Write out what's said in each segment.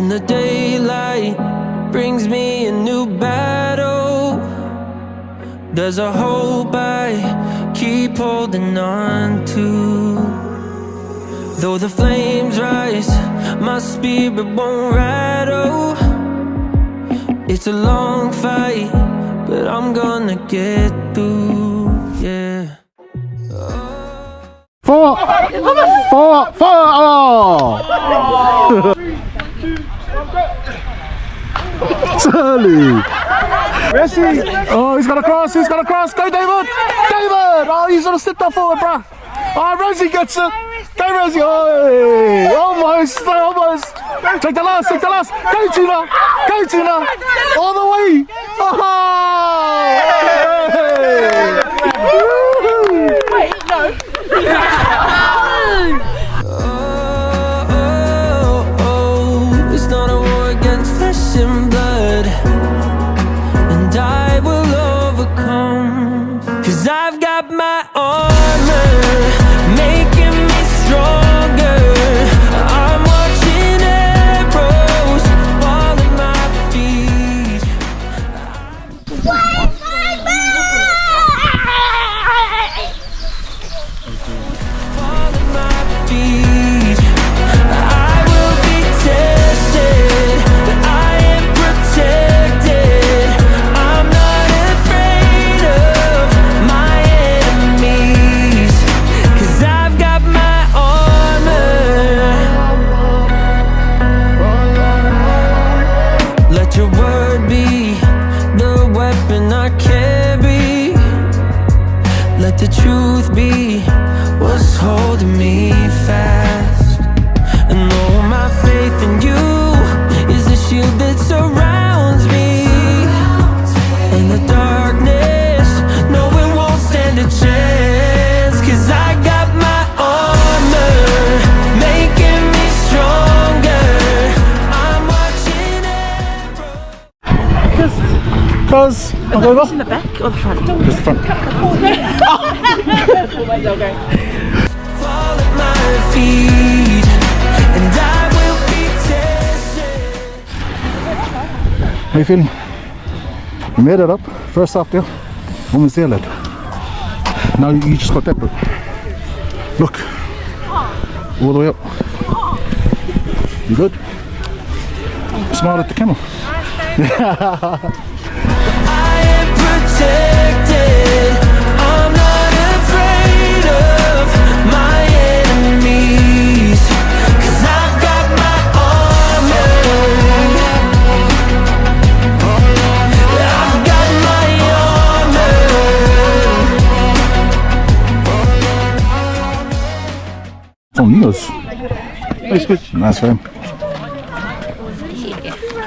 And the daylight brings me a new battle. There's a hope I keep holding on to. Though the flames rise, my spirit won't rattle. It's a long fight, but I'm gonna get through, yeah. Four! Oh! Charlie! Messi! Oh, he's got a cross, Go, David! David! Oh, he's gonna slip that forward, bruh. Oh, Rosie gets it. Go, Rosie. Oh, almost. Take the last. Go, Tuna. All the way. Oh! Wait, no. It's not a war against flesh and blood, and I will overcome. 'Cause I've got my armor making me stronger. I'm watching arrows fall at my feet. Fall at my feet. I will be tested, but I am protected. I'm not afraid of my enemies, 'cause I've got my armor. Let your word be the weapon I carry. Let the truth be what's holding me fast. And all my faith in you is the shield that surrounds me. In the darkness, no, it won't stand a chance. 'Cause I got my armor making me stronger. I'm watching arrows. Cause I'm going off. In the back or the front? Just the front. Fall at my feet, and I will be tested. How you feeling? You made it up. First half there. Almost there, lad. Now you just got that bit. Look. All the way up. You good? Smile at the camera. I am protected. I'm not afraid of my enemies, 'cause I've got my armor. I've got my armor. It's on Neos. It's good. Nice fam.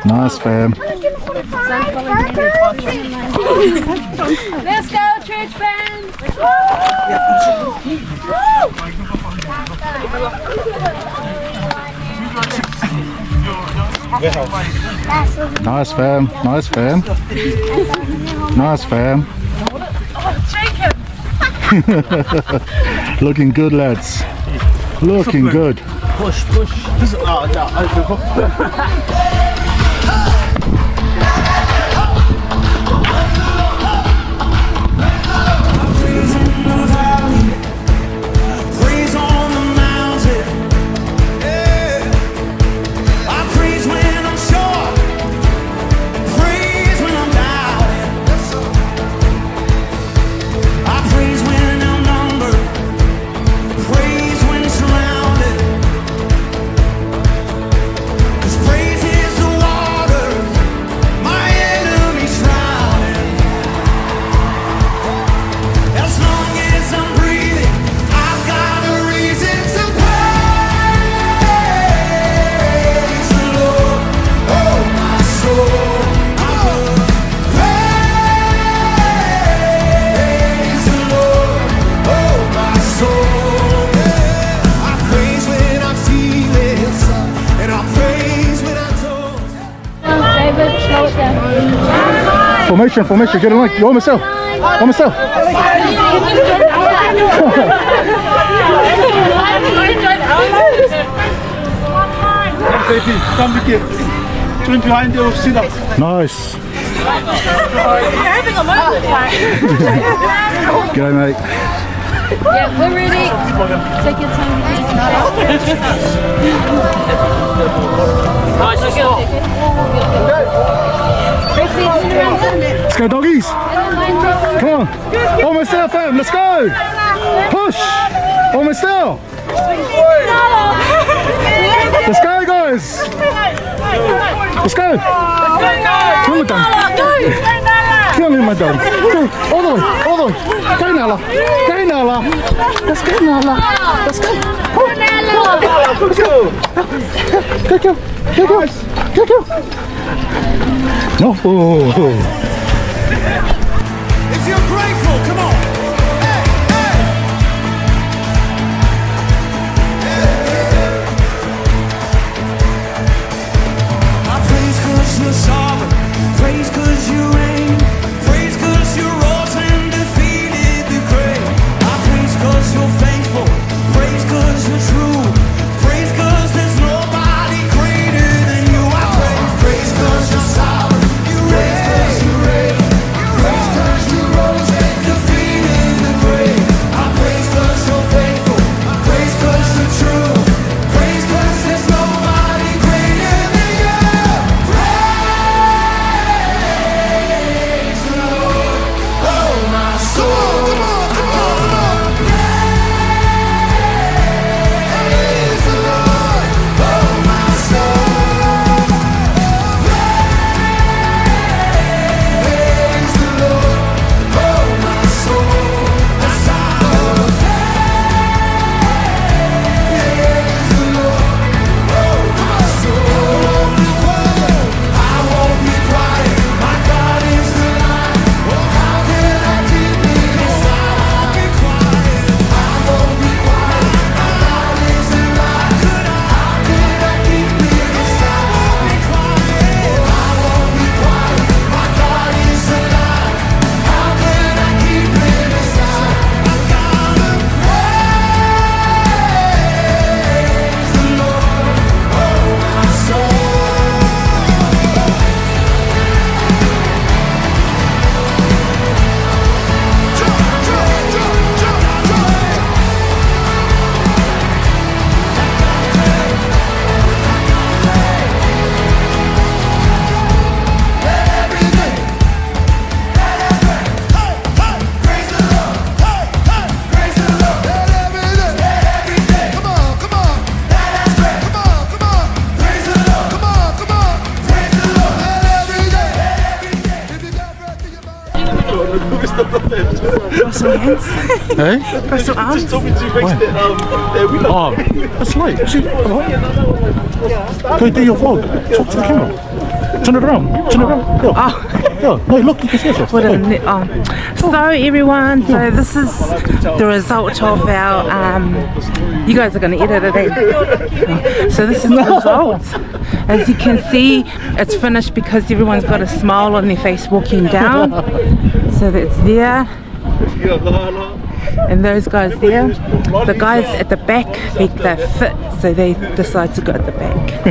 Nice fam. Let's go, church fans! Nice fam. Looking good, lads. Looking good. Push. Formation, get it right. You're on myself. baby. Come with you. Join behind you, sit up. Nice. G'day, mate. Yeah, we're ready. Take your time. Let's go, doggies. Come on. Almost there, fam. Let's go. Push. Almost there. Let's go, guys. Let's go. Come on, Dan. Come on, my darling. Go. All the way. All the way. Go, Nalah. Go, Nalah. Let's go, Nalah. Let's go. Go, Nalah. Let's go. Go, go. Go, go. Go, go. No. Oh. If you're grateful, come on. Hey, hey. I praise 'cause you're sovereign. Praise 'cause you reign. Praise 'cause you rose and defeated the grave. I praise 'cause you're faithful. Praise 'cause you're true. Praise 'cause there's nobody greater than you. I praise 'cause you're sovereign. You reign. Praise 'cause you rose and defeated the grave. I praise 'cause you're faithful. Praise 'cause you're true. Praise 'cause there's nobody greater than you. Praise the Lord, oh my soul. Come on, come on, come on. Praise the Lord, oh my soul. Praise the Lord, oh my soul. The sound of praise the Lord, oh my soul. I won't be quiet. My God is alive. Oh, how can I keep it inside? I won't be quiet. I won't be quiet. My God is alive. How can I keep it inside? I won't be quiet. Oh, I won't be quiet. My God is alive. How can I keep it inside? I gotta praise the Lord, oh my soul. Hey? Just told me to race it. Oh, that's late. Go do your vlog. Talk to the camera. Turn it around. Turn it around. Yeah. Yeah. No, look, you can see yourself. So everyone, so this is the result of our you guys are going to edit it in. So this is the result. As you can see, it's finished because everyone's got a smile on their face walking down. So that's there. And those guys there, the guys at the back, they're fit, so they decide to go at the back.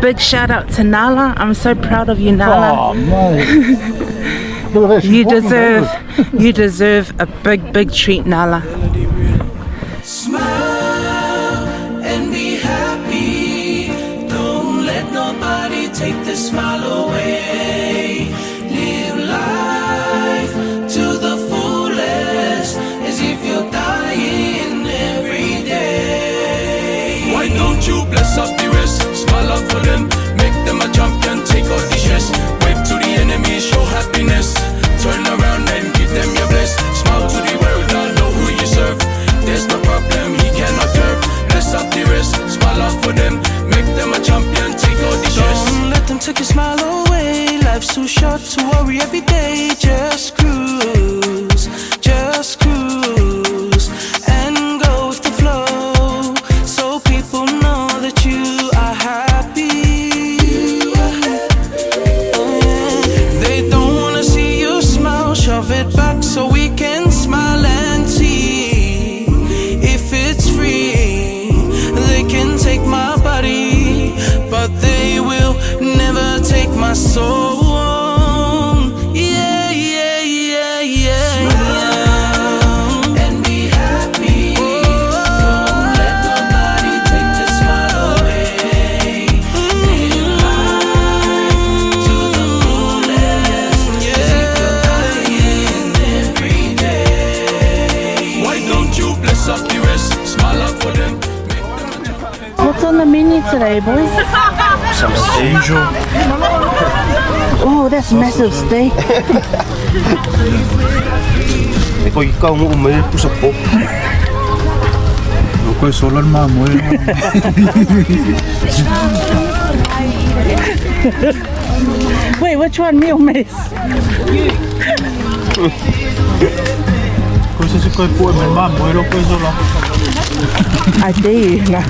Big shout out to Nalah. I'm so proud of you, Nalah. Oh, mate. Look at this. You deserve a big treat, Nalah. Smile and be happy. Don't let nobody take the smile away. Live life to the fullest, as if you're dying every day. Why don't you bless up the rest? Smile up for them, make them a champion, take out the stress. Wave to the enemy, show happiness. Turn around and give them your bless. Smile to the world, I know who you serve. There's no problem, he cannot curb. Bless up the rest, smile up for them, make them a champion, take out the stress. Don't let them take your smile away. Life's too short to worry every day. Just cruise and go with the flow, so people know that you are happy. They don't wanna see you smile. Shove it back so we can smile and see if it's free. They can on. Yeah, yeah, yeah, yeah. Smile and be happy. Don't let nobody take the smile away. Live life to the fullest. As if you're dying every day. Why don't you bless up the rest? Smile up for them. What's on the menu today, boys? Some angel. Oh, that's massive steak. Ikaw ikaw mo umay pusok po. Ako solar mo Wait, which one, me or Miss? Kung sa sikoy po may ma'am, mo ko solar. I do. No.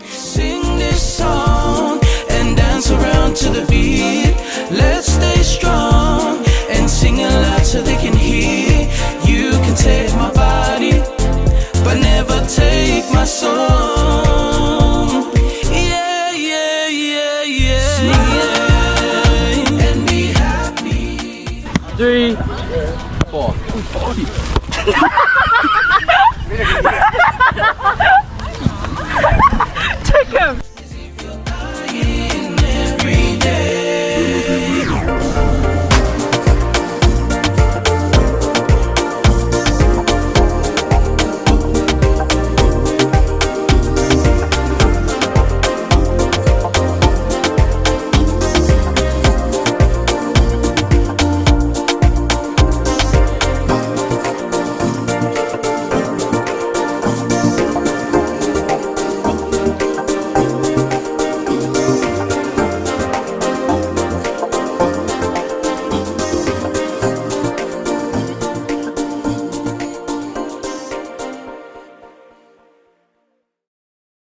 Sing this song and dance around to the beat. Let's stay strong and sing it loud so they can hear. You can take my body, but never take my song. Yeah, yeah, yeah, yeah. Smile and be happy. 3, 4.